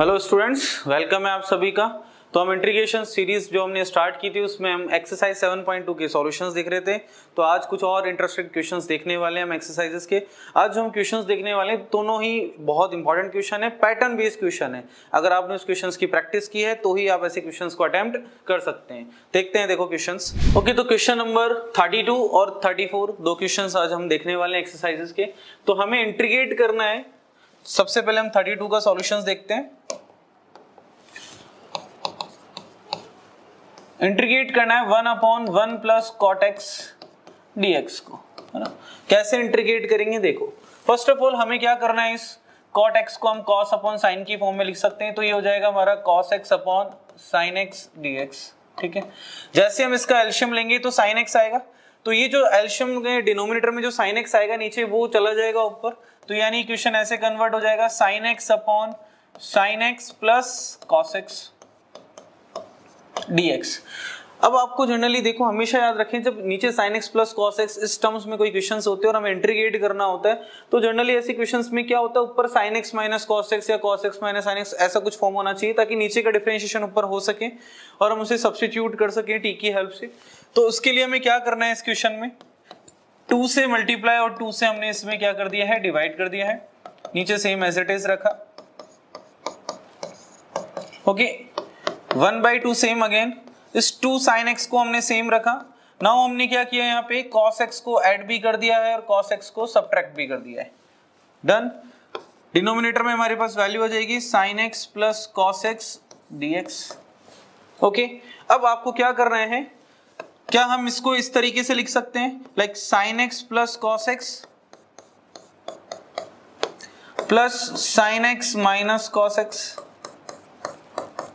Hello students, welcome है आप सभी का। तो हम इंटीग्रेशन सीरीज जो हमने स्टार्ट की थी उसमें हम एक्सरसाइज 7.2 के सॉल्यूशंस देख रहे थे। तो आज कुछ और इंटरेस्टिंग क्वेश्चंस देखने वाले हैं हम एक्सरसाइजेस के। आज जो हम क्वेश्चंस देखने वाले हैं दोनों ही बहुत इंपॉर्टेंट क्वेश्चन है, पैटर्न बेस्ड क्वेश्चन है। अगर आपने उस क्वेश्चंस की प्रैक्टिस की है तो ही आप ऐसे क्वेश्चंस को अटेम्प्ट कर सकते हैं। देखते हैं, देखो क्वेश्चंस। ओके, तो क्वेश्चन नंबर 32 और 34 दो क्वेश्चंस आज हम देखने वाले हैं एक्सरसाइजेस के। तो हमें इंटीग्रेट करना है। सबसे पहले हम 32 का सॉल्यूशंस देखते हैं। इंटीग्रेट करना है 1/1 प्लस कॉट एक्स dx को, है ना। कैसे इंटीग्रेट करेंगे देखो। फर्स्ट ऑफ ऑल हमें क्या करना है, इस कॉट एक्स को हम कॉस अपॉन साइन की फॉर्म में लिख सकते हैं। तो ये हो जाएगा हमारा cos x upon sine x dx, ठीक है। जैसे हम इसका एलशियम लेंगे तो साइन एक्स आएगा। तो ये जो एलशियम के डिनोमिनेटर में जो साइन एक्स आएगा नीचे वो चला जाएगा ऊपर। तो यानी इक्वेशन ऐसे कन्वर्ट हो जाएगा sine x upon sine x plus cos x dx। अब आपको जनरली देखो, हमेशा याद रखें जब नीचे sin x plus cos x इस टर्म्स में कोई क्वेश्चंस होते हैं और हमें इंटीग्रेट करना होता है तो जनरली ऐसे क्वेश्चंस में क्या होता है, ऊपर sin x minus cos x या cos x minus sin x ऐसा कुछ फॉर्म होना चाहिए ताकि नीचे का डिफरेंशिएशन ऊपर हो सके और हम उसे सब्स्टिट्यूट कर सकें t की हेल्प से। तो उसके लिए हमें क्या करना है, इस क्वेश्चन में 2 से मल्टीप्लाई और 2 से हमने इसमें क्या कर दिया है, डिवाइड कर दिया है। नीचे सेम एज इट इज रखा। Okay, 1/2 same again. इस 2 sin x को हमने सेम रखा। नाउ हमने क्या किया, यहाँ पे cos x को ऐड भी कर दिया है और cos x को सब्ट्रैक्ट भी कर दिया है। डन। डिनोमिनेटर में हमारे पास वैल्यू आ जाएगी sin x plus cos x dx। Okay, अब आपको क्या करना है, क्या हम इसको इस तरीके से लिख सकते हैं, like sin x plus cos x plus sin x minus cos x।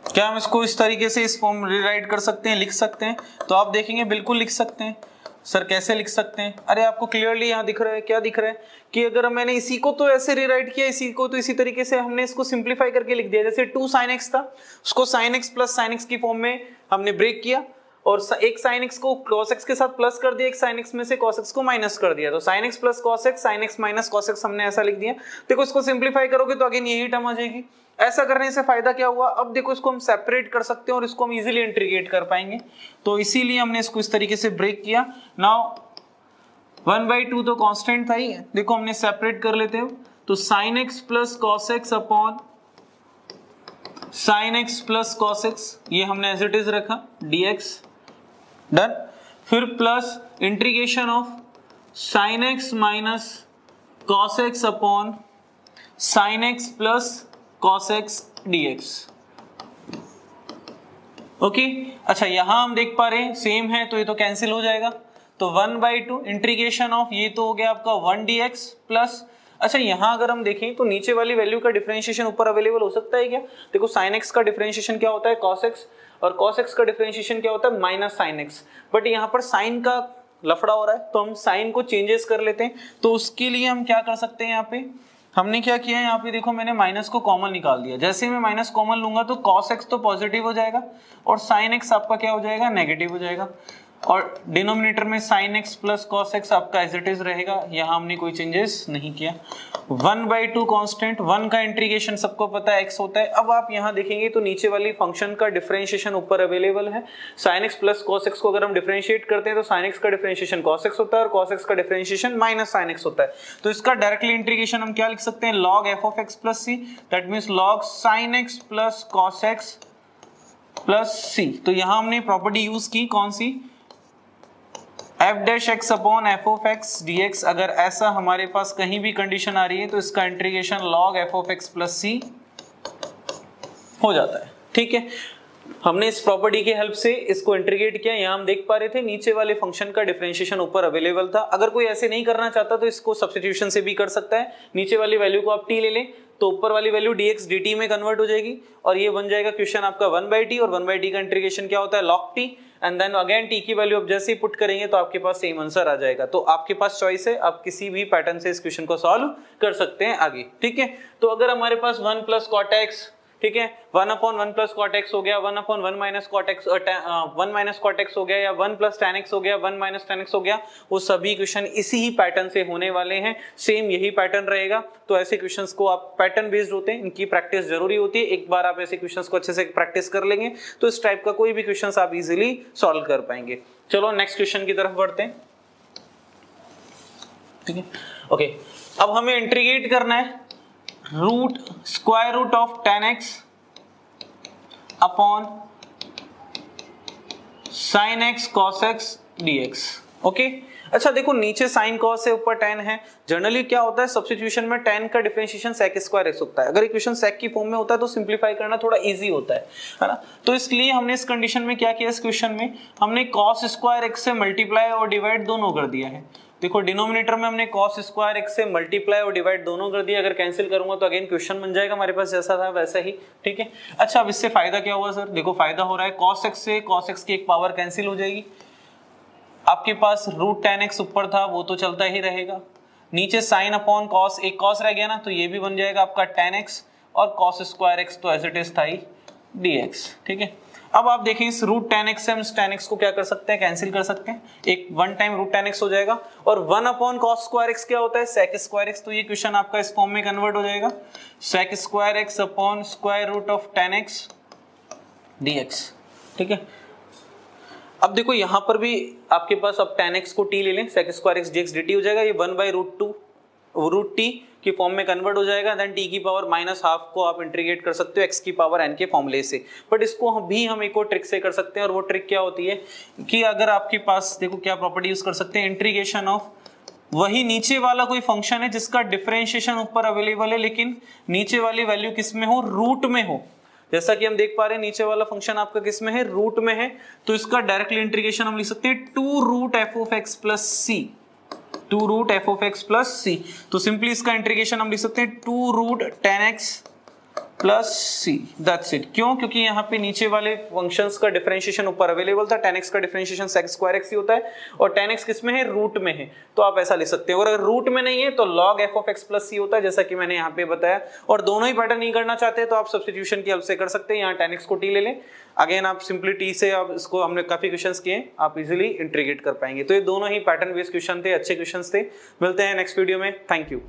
क्या हम इसको इस तरीके से इस फॉर्म रीराइट कर सकते हैं, लिख सकते हैं? तो आप देखेंगे बिल्कुल लिख सकते हैं। सर कैसे लिख सकते हैं? अरे आपको क्लियरली यहाँ दिख रहा है, क्या दिख रहा है कि अगर मैंने इसी को तो ऐसे रीराइट किया, इसी को तो इसी तरीके से हमने इसको सिंप्लीफाई करके लिख दिया। जैसे 2 sin x था, उसको sin x plus sin x की फॉर्म में हमने ब्रेक किया और एक sin x को cos x के साथ प्लस कर दिया, एक sin x में से cos x को माइनस कर दिया। तो sin x plus cos x, sin x minus cos x हमने ऐसा लिख दिया। देखो इसको सिंप्लीफाई करोगे तो अगेन यही टर्म आ जाएगी। ऐसा करने से फायदा क्या हुआ, अब देखो इसको हम सेपरेट कर सकते हैं और इसको हम इजीली इंटीग्रेट कर पाएंगे। तो इसीलिए हमने इसको इस तरीके से ब्रेक किया। नाउ 1/2 तो कांस्टेंट था ही, देखो हमने सेपरेट कर लेते हैं। तो sin x plus cos x upon sin x plus cos x, ये हमने एज इट इज रखा dx। डन। फिर plus integration of sin x minus cos x upon sin x plus cos x dx। Okay, अच्छा यहां हम देख पा रहे हैं सेम है तो ये तो कैंसिल हो जाएगा। तो 1/2 इंटीग्रेशन ऑफ ये तो हो गया आपका 1 dx प्लस, अच्छा यहां अगर हम देखें तो नीचे वाली वैल्यू का डिफरेंशिएशन ऊपर अवेलेबल हो सकता है क्या? देखो sin x का डिफरेंशिएशन क्या होता है, cos x, और cos x का डिफरेंशिएशन क्या होता है, माइनस sin x। बट यहाँ पर साइन का लफड़ा हो रहा है तो हम साइन को चेंजेस कर लेते हैं। तो उसके लिए हम क्या कर सकते हैं, यहाँ पे हमने क्या किया है, यहाँ पे देखो मैंने माइनस को कॉमन निकाल दिया। जैसे मैं माइनस कॉमन लूंगा तो cos x तो पॉजिटिव हो जाएगा और sin x आपका क्या हो जाएगा, नेगेटिव हो जाएगा। और डिनोमिनेटर में sin x plus cos x आपका एज इट इज रहेगा, यहाँ हमने कोई चेंजेस नहीं किया। 1/2 कांस्टेंट, 1 का इंटीग्रेशन सबको पता है x होता है। अब आप यहाँ देखेंगे तो नीचे वाली फंक्शन का डिफरेंशिएशन ऊपर अवेलेबल है। sin x plus cos x को अगर हम डिफरेंशिएट करते हैं तो sin x का डिफरेंशिएशन cos x होता है और cos x का डिफरेंशिएशन माइनस sin x होता है। तो इसका डायरेक्टली इंटीग्रेशन हम क्या लिख सकते हैं, log f of x plus c, that means log sin x plus cos x plus c। तो यहाँ हमने प्रॉपर्टी यूज की, कौन सी, f dash x upon f of x dx। अगर ऐसा हमारे पास कहीं भी कंडीशन आ रही है तो इसका integration log f of x plus c हो जाता है, ठीक है। हमने इस प्रॉपर्टी की हेल्प से इसको इंटीग्रेट किया। यहाँ हम देख पा रहे थे नीचे वाले फंक्शन का डिफरेंशिएशन ऊपर अवेलेबल था। अगर कोई ऐसे नहीं करना चाहता तो इसको सब्स्टिट्यूशन से भी कर सकता है। नीचे वाली वैल्यू को आप t ले लें तो ऊपर वाली वैल्यू dx dt में कन्वर्ट हो जाएगी और ये बन जाएगा क्वेश्चन आपका 1/t, और 1/t का इंटीग्रेशन क्या होता है, log t, and then again t की वैल्यू आप जैसे ही पुट करेंगे तो आपके पास सेम आंसर आ जाएगा। तो आपके पास चॉइस है, आप किसी भी पैटर्न से इस क्वेश्चन को सॉल्व कर सकते हैं आगे, ठीक है। तो अगर हमारे पास 1 प्लस cot x ठीक है, 1/1 प्लस कॉट एक्स हो गया, 1/1 minus cot x, 1 minus cot x हो गया, या 1 प्लस tan x हो गया, 1 माइनस tan x हो गया, वो सभी क्वेश्चन इसी ही पैटर्न से होने वाले हैं, सेम यही पैटर्न रहेगा। तो ऐसे क्वेश्चंस को आप पैटर्न बेस्ड होते हैं, इनकी प्रैक्टिस जरूरी होती है। एक बार आप ऐसे क्वेश्चंस को अच्छे से प्रैक्टिस कर लेंगे तो इस टाइप का कोई भी क्वेश्चंस आप इजीली सॉल्व कर पाएंगे। चलो नेक्स्ट क्वेश्चन की तरफ बढ़ते हैं। ठीक है, ओके, अब हमें इंटीग्रेट करना है root square root of tan x upon sin x cos x dx। Okay, अच्छा देखो नीचे sin cos है, ऊपर tan है। जनरली क्या होता है सब्स्टिट्यूशन में tan का डिफरेंशिएशन sec स्क्वायर x होता है। अगर इक्वेशन sec की फॉर्म में होता है तो सिंपलीफाई करना थोड़ा इजी होता है ना। तो इसलिए हमने इस कंडीशन में क्या किया, इस क्वेश्चन में हमने cos स्क्वायर x से मल्टीप्लाई और डिवाइड दोनों कर दिया है। देखो डिनोमिनेटर में हमने cos स्क्वायर x से मल्टीप्लाई और डिवाइड दोनों कर दिया। अगर कैंसिल करूंगा तो अगेन क्वेश्चन बन जाएगा हमारे पास जैसा था वैसा ही। ठीक है, अच्छा अब इससे फायदा क्या हुआ सर, देखो फायदा हो रहा है cos x से cos x की एक पावर कैंसिल हो जाएगी, आपके पास रूट tan x ऊपर था वो तो चलता ही रहेगा, नीचे sin अपॉन cos, एक cos रह गया ना तो ये भी बन जाएगा आपका tan x, और cos स्क्वायर x तो एज इट इज था ही dx। ठीक है, अब आप देखिए इस रूट tan x से हम tan x को क्या कर सकते हैं, कैंसिल कर सकते हैं, एक one time root tan x हो जाएगा, और 1 अपॉन cos स्क्वायर x क्या होता है sec स्क्वायर x। तो ये क्वेश्चन आपका इस फॉर्म में कन्वर्ट हो जाएगा sec square x upon square root of tan x dx। ठीक है, अब देखो यहां पर भी आपके पास अब tan x को t ले लें, sec square x dx dt हो जाएगा, ये 1/√2 रूट t की फॉर्म में कन्वर्ट हो जाएगा। देन t की पावर -½ को आप इंटीग्रेट कर सकते हो x की पावर n के फॉर्मूले से। बट इसको भी हम एक और ट्रिक से कर सकते हैं, और वो ट्रिक क्या होती है कि अगर आपके पास देखो क्या प्रॉपर्टी यूज कर सकते हैं, इंटीग्रेशन ऑफ वही नीचे वाला कोई फंक्शन है जिसका डिफरेंशिएशन ऊपर अवेलेबल है लेकिन नीचे वाली वैल्यू किस में हो, रूट में हो। जैसा कि हम देख पा रहे हैं नीचे वाला फंक्शन आपका किस में है, रूट में है, तो इसका डायरेक्टली इंटीग्रेशन हम लिख सकते हैं 2√f(x + c), 2√f(x + c। तो सिंपली इसका इंटीग्रेशन हम लिख सकते हैं 2√tan x + c, that's it. क्यों, क्योंकि यहाँ पे नीचे वाले फंक्शंस का डिफरेंशिएशन ऊपर अवेलेबल था, tan x का डिफरेंशिएशन sec स्क्वायर x ही होता है, और tan x किस में है, रूट में है, तो आप ऐसा लिख सकते हैं। और अगर रूट में नहीं है तो log f(x + c) होता है, जैसा कि मैंने यहाँ पे बताया। और दोनों ही पैटर्न नहीं करना चाहते तो आप सब्स्टिट्यूशन की हेल्प से कर सकते हैं, यहाँ tan x को t ले लें, अगेन आप सिंपली t से, आप इसको हमने काफी क्वेश्चंस किए, आप इजीली इंटीग्रेट कर पाएंगे। तो ये दोनों ही पैटर्न बेस्ड क्वेश्चन थे, अच्छे क्वेश्चंस थे। मिलते हैं नेक्स्ट वीडियो में, थैंक यू।